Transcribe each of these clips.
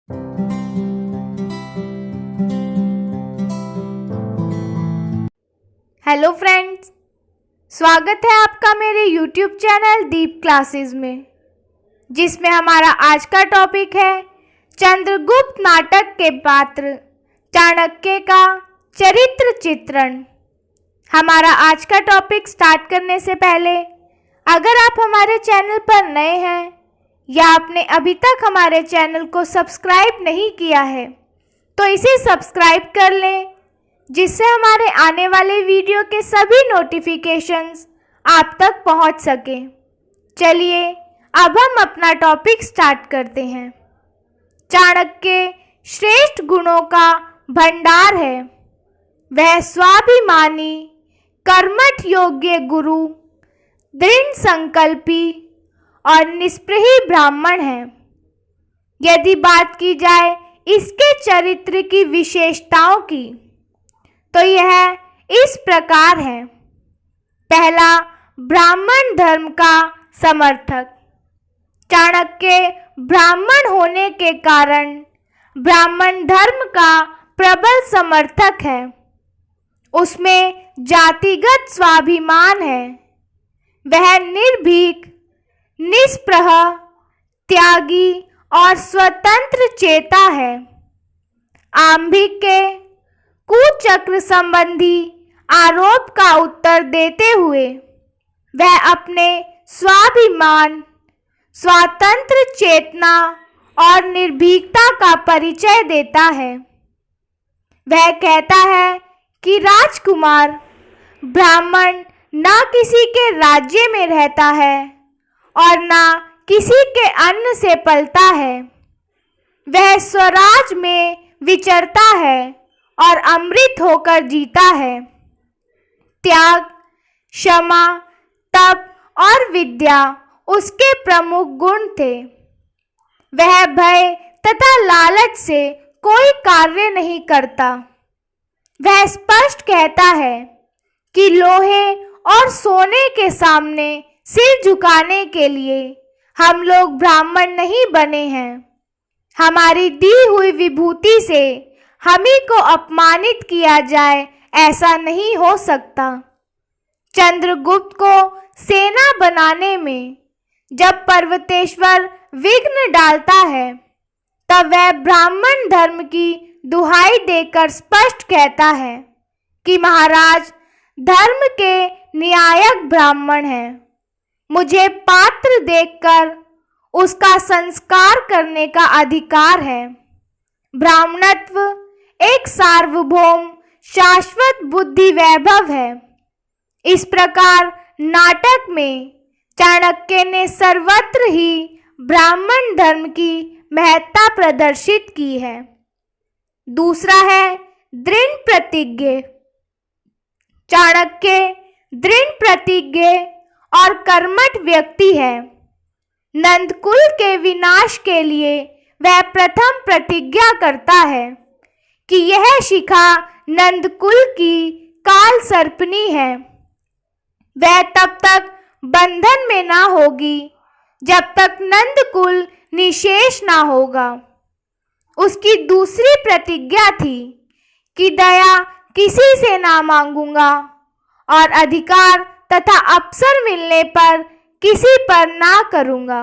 Hello friends, स्वागत है आपका मेरे YouTube चैनल दीप क्लासेस में, जिसमें हमारा आज का टॉपिक है चंद्रगुप्त नाटक के पात्र चाणक्य का चरित्र चित्रण। हमारा आज का टॉपिक स्टार्ट करने से पहले अगर आप हमारे चैनल पर नए हैं या आपने अभी तक हमारे चैनल को सब्सक्राइब नहीं किया है तो इसे सब्सक्राइब कर लें, जिससे हमारे आने वाले वीडियो के सभी नोटिफिकेशंस आप तक पहुंच सके। चलिए अब हम अपना टॉपिक स्टार्ट करते हैं। चाणक्य श्रेष्ठ गुणों का भंडार है। वह स्वाभिमानी, कर्मठ योग्य गुरु, दृढ़ संकल्पी और निष्प्रही ब्राह्मण है। यदि बात की जाए इसके चरित्र की विशेषताओं की तो यह इस प्रकार है। पहला, ब्राह्मण धर्म का समर्थक। चाणक्य ब्राह्मण होने के कारण ब्राह्मण धर्म का प्रबल समर्थक है। उसमें जातिगत स्वाभिमान है। वह निर्भीक, निष्प्रह, त्यागी और स्वतंत्र चेता है। आंभिक के कुचक्र संबंधी आरोप का उत्तर देते हुए वह अपने स्वाभिमान, स्वतंत्र चेतना और निर्भीकता का परिचय देता है। वह कहता है कि राजकुमार ब्राह्मण न किसी के राज्य में रहता है और न किसी के अन्न से पलता है। वह स्वराज में विचरता है और अमृत होकर जीता है। त्याग, क्षमा, तप और विद्या उसके प्रमुख गुण थे। वह भय तथा लालच से कोई कार्य नहीं करता। वह स्पष्ट कहता है कि लोहे और सोने के सामने सिर झुकाने के लिए हम लोग ब्राह्मण नहीं बने हैं। हमारी दी हुई विभूति से हम ही को अपमानित किया जाए, ऐसा नहीं हो सकता। चंद्रगुप्त को सेना बनाने में जब पर्वतेश्वर विघ्न डालता है तब वह ब्राह्मण धर्म की दुहाई देकर स्पष्ट कहता है कि महाराज धर्म के न्यायक ब्राह्मण हैं। मुझे पात्र देखकर उसका संस्कार करने का अधिकार है। ब्राह्मणत्व एक सार्वभौम शाश्वत बुद्धि वैभव है। इस प्रकार नाटक में चाणक्य ने सर्वत्र ही ब्राह्मण धर्म की महत्ता प्रदर्शित की है। दूसरा है दृढ़ प्रतिज्ञ। चाणक्य दृढ़ प्रतिज्ञ और कर्मठ व्यक्ति है। नंदकुल के विनाश के लिए वह प्रथम प्रतिज्ञा करता है कि यह शिखा नंदकुल की काल सर्पणी है। वह तब तक बंधन में ना होगी जब तक नंदकुल निशेष ना होगा। उसकी दूसरी प्रतिज्ञा थी कि दया किसी से ना मांगूंगा और अधिकार तथा अवसर मिलने पर किसी पर ना करूंगा।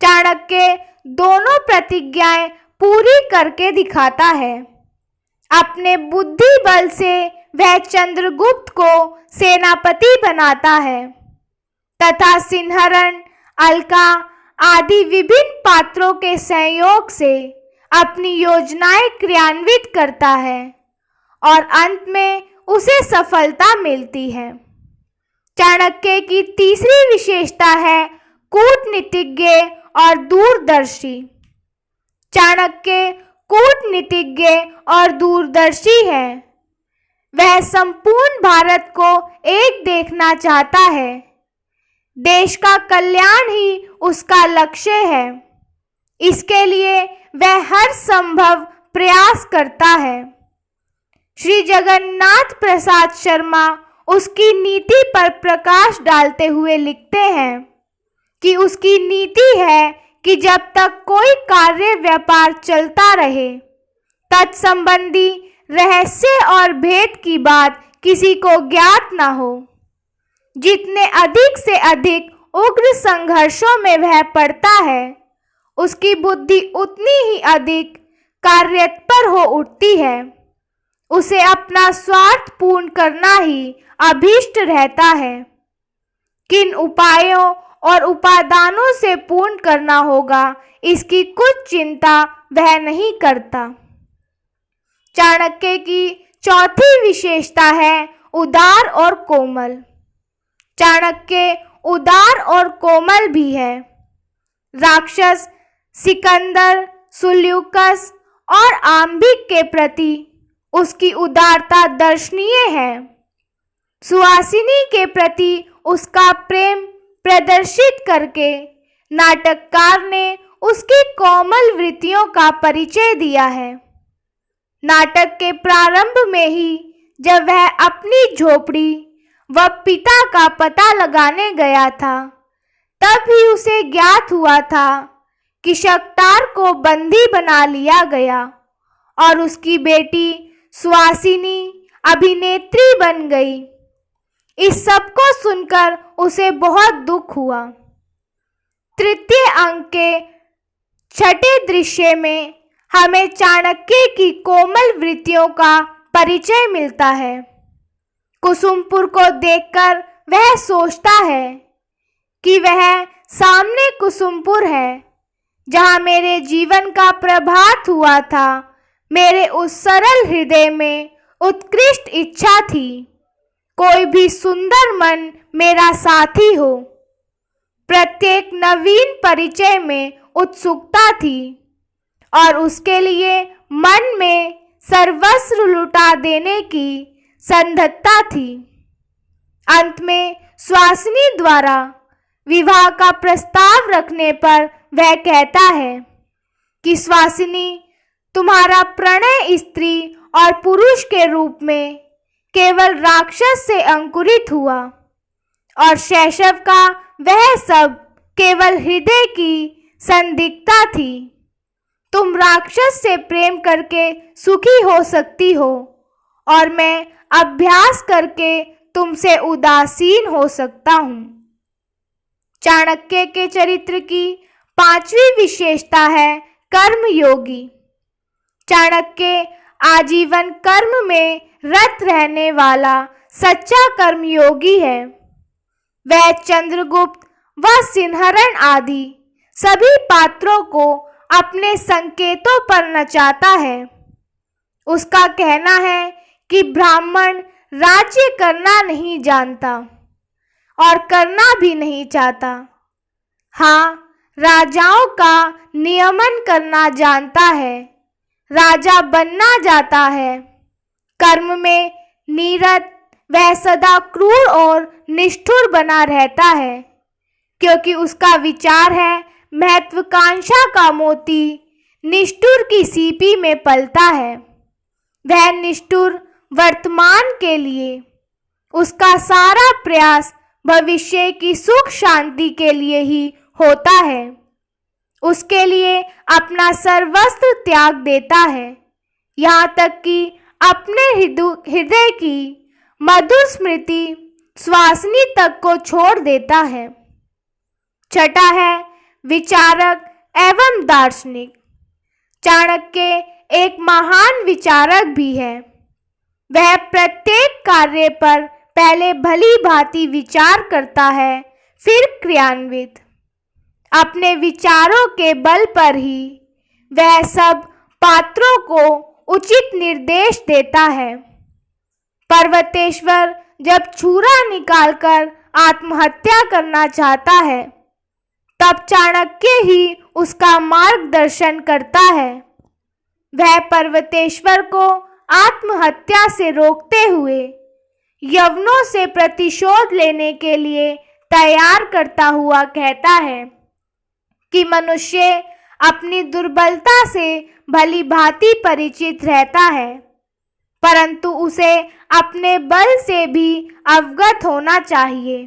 चाणक्य दोनों प्रतिज्ञाएं पूरी करके दिखाता है। अपने बुद्धि बल से वह चंद्रगुप्त को सेनापति बनाता है तथा सिंहरण, अलका आदि विभिन्न पात्रों के सहयोग से अपनी योजनाएं क्रियान्वित करता है और अंत में उसे सफलता मिलती है। चाणक्य की तीसरी विशेषता है कूटनीतिज्ञ और दूरदर्शी। चाणक्य कूटनीतिज्ञ और दूरदर्शी है। वह संपूर्ण भारत को एक देखना चाहता है। देश का कल्याण ही उसका लक्ष्य है। इसके लिए वह हर संभव प्रयास करता है। श्री जगन्नाथ प्रसाद शर्मा उसकी नीति पर प्रकाश डालते हुए लिखते हैं कि उसकी नीति है कि जब तक कोई कार्य व्यापार चलता रहे, तत्संबंधी रहस्य और भेद की बात किसी को ज्ञात न हो। जितने अधिक से अधिक उग्र संघर्षों में वह पड़ता है, उसकी बुद्धि उतनी ही अधिक कार्यतपर हो उठती है। उसे अपना स्वार्थ पूर्ण करना ही अभीष्ट रहता है। किन उपायों और उपादानों से पूर्ण करना होगा, इसकी कुछ चिंता वह नहीं करता। चाणक्य की चौथी विशेषता है उदार और कोमल। चाणक्य उदार और कोमल भी है। राक्षस सिकंदर, सुल्यूकस और आम्बिक के प्रति उसकी उदारता दर्शनीय है। सुहासिनी के प्रति उसका प्रेम प्रदर्शित करके नाटककार ने उसकी कोमल वृत्तियों का परिचय दिया है। नाटक के प्रारंभ में ही जब वह अपनी झोपड़ी व पिता का पता लगाने गया था, तब ही उसे ज्ञात हुआ था कि शक्तार को बंदी बना लिया गया और उसकी बेटी सुहासिनी अभिनेत्री बन गई। इस सब को सुनकर उसे बहुत दुख हुआ। तृतीय अंक के छठे दृश्य में हमें चाणक्य की कोमल वृत्तियों का परिचय मिलता है। कुसुमपुर को देखकर वह सोचता है कि वह सामने कुसुमपुर है, जहाँ मेरे जीवन का प्रभात हुआ था। मेरे उस सरल हृदय में उत्कृष्ट इच्छा थी, कोई भी सुंदर मन मेरा साथी हो। प्रत्येक नवीन परिचय में उत्सुकता थी और उसके लिए मन में सर्वस्व लुटा देने की संधत्ता थी। अंत में सुहासिनी द्वारा विवाह का प्रस्ताव रखने पर वह कहता है कि सुहासिनी, तुम्हारा प्रणय स्त्री और पुरुष के रूप में केवल राक्षस से अंकुरित हुआ और शैशव का वह सब केवल हृदय की संदिग्धता थी। तुम राक्षस से प्रेम करके सुखी हो सकती हो और मैं अभ्यास करके तुमसे उदासीन हो सकता हूँ। चाणक्य के चरित्र की पांचवी विशेषता है कर्मयोगी। चाणक्य आजीवन कर्म में रत रहने वाला सच्चा कर्मयोगी है। वह चंद्रगुप्त व सिंहरण आदि सभी पात्रों को अपने संकेतों पर नचाता है। उसका कहना है कि ब्राह्मण राज्य करना नहीं जानता और करना भी नहीं चाहता। हाँ, राजाओं का नियमन करना जानता है, राजा बनना चाहता है। कर्म में नीरत वह सदा क्रूर और निष्ठुर बना रहता है, क्योंकि उसका विचार है महत्वाकांक्षा का मोती निष्ठुर की सीपी में पलता है। वह निष्ठुर वर्तमान के लिए, उसका सारा प्रयास भविष्य की सुख शांति के लिए ही होता है। उसके लिए अपना सर्वस्व त्याग देता है, यहाँ तक कि अपने हृदय की मधुर स्मृति सुहासिनी तक को छोड़ देता है। छठा है विचारक एवं दार्शनिक। चाणक्य एक महान विचारक भी है। वह प्रत्येक कार्य पर पहले भली भांति विचार करता है, फिर क्रियान्वित। अपने विचारों के बल पर ही वह सब पात्रों को उचित निर्देश देता है। पर्वतेश्वर जब छुरा निकालकर आत्महत्या करना चाहता है, तब चाणक्य ही उसका मार्गदर्शन करता है। वह पर्वतेश्वर को आत्महत्या से रोकते हुए यवनों से प्रतिशोध लेने के लिए तैयार करता हुआ कहता है कि मनुष्य अपनी दुर्बलता से भली भांति परिचित रहता है, परंतु उसे अपने बल से भी अवगत होना चाहिए।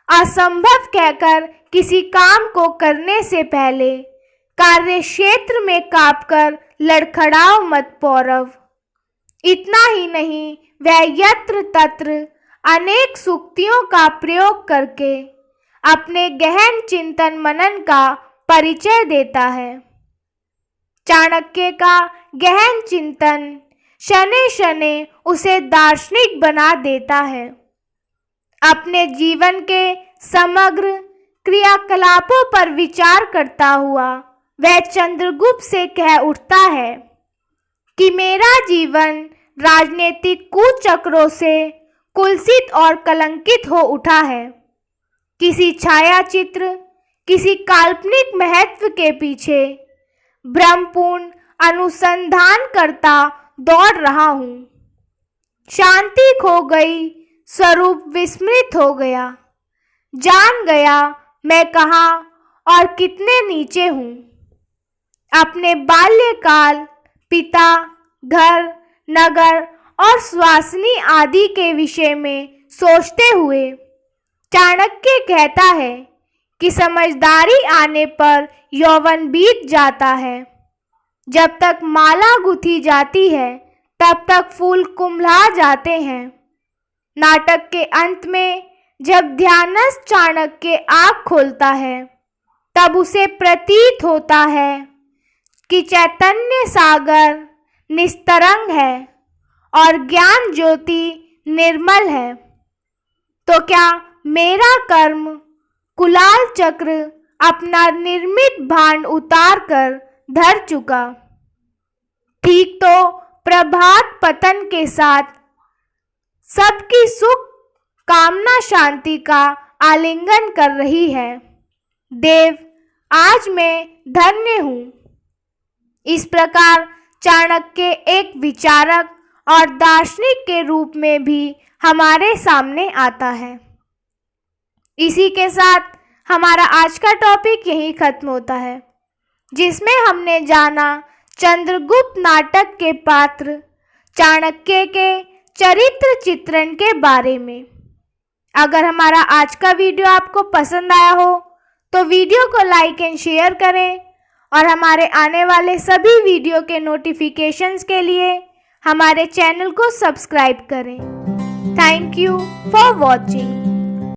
असंभव कहकर किसी काम को करने से पहले कार्य क्षेत्र में कांपकर लड़खड़ाओ मत पौरव। इतना ही नहीं, वह यत्र तत्र अनेक सूक्तियों का प्रयोग करके अपने गहन चिंतन मनन का परिचय देता है। चाणक्य का गहन चिंतन शनै शनै उसे दार्शनिक बना देता है। अपने जीवन के समग्र क्रियाकलापों पर विचार करता हुआ वह चंद्रगुप्त से कह उठता है कि मेरा जीवन राजनीतिक कुचक्रों से कुलसित और कलंकित हो उठा है। किसी छायाचित्र, किसी काल्पनिक महत्व के पीछे भ्रमपूर्ण अनुसंधान करता दौड़ रहा हूँ। शांति खो गई, स्वरूप विस्मृत हो गया, जान गया मैं कहाँ और कितने नीचे हूँ। अपने बाल्यकाल, पिता, घर, नगर और स्वासनी आदि के विषय में सोचते हुए चाणक्य कहता है कि समझदारी आने पर यौवन बीत जाता है। जब तक माला गुथी जाती है तब तक फूल कुम्हला जाते हैं। नाटक के अंत में जब ध्यानस्थ चाणक्य आँख खोलता है तब उसे प्रतीत होता है कि चैतन्य सागर निस्तरंग है और ज्ञान ज्योति निर्मल है। तो क्या मेरा कर्म कुलाल चक्र अपना निर्मित भांड उतार कर धर चुका? ठीक तो प्रभात पतन के साथ सबकी सुख कामना शांति का आलिंगन कर रही है। देव, आज मैं धन्य हूँ। इस प्रकार चाणक्य एक विचारक और दार्शनिक के रूप में भी हमारे सामने आता है। इसी के साथ हमारा आज का टॉपिक यहीं खत्म होता है, जिसमें हमने जाना चंद्रगुप्त नाटक के पात्र चाणक्य के चरित्र चित्रण के बारे में। अगर हमारा आज का वीडियो आपको पसंद आया हो तो वीडियो को लाइक एंड शेयर करें और हमारे आने वाले सभी वीडियो के नोटिफिकेशंस के लिए हमारे चैनल को सब्सक्राइब करें। Thank you for watching.